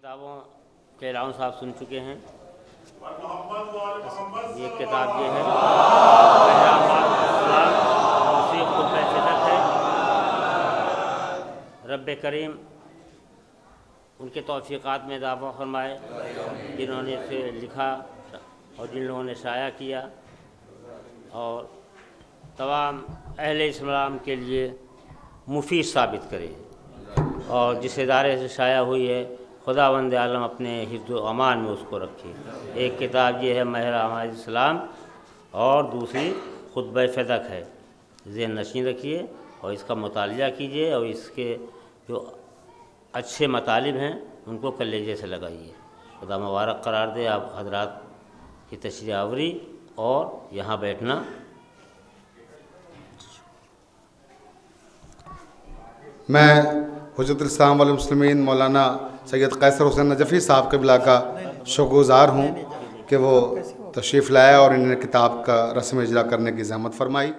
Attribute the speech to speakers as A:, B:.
A: किताबों के अलाउंस आप सुन चुके हैं। ये किताब ये है उसी खुतबा फिदक है। रब करीम उनके तौफीक़ात में इज़ाफ़ा फरमाए जिन्होंने इसे लिखा और जिन लोगों ने शाया किया, और तमाम अहले इस्लाम के लिए मुफीद साबित करे। और जिस इदारे से शाया हुई है खुदावंद आलम अपने हिफ्ज़ व अमान में उसको रखे। एक किताब ये है महर आमाद इस्लाम और दूसरी खुतबा फिदक है। ज़हन नशीं रखिए और इसका मुतालिया कीजिए और इसके जो अच्छे मतालिब हैं उनको कलेजे से लगाइए। खुदा मुबारक करार दे आप हजरात की तशरीफ़ आवरी और यहाँ बैठना।
B: मैं हुज्जतुल इस्लाम वल मुस्लिमीन मौलाना सैयद कैसर हुसैन नजफ़ी साहब क़िबला का शुक्रगुज़ार हूँ कि वो तशरीफ़ लाया और इन्होंने किताब का रस्म इजरा करने की ज़हमत फरमाई।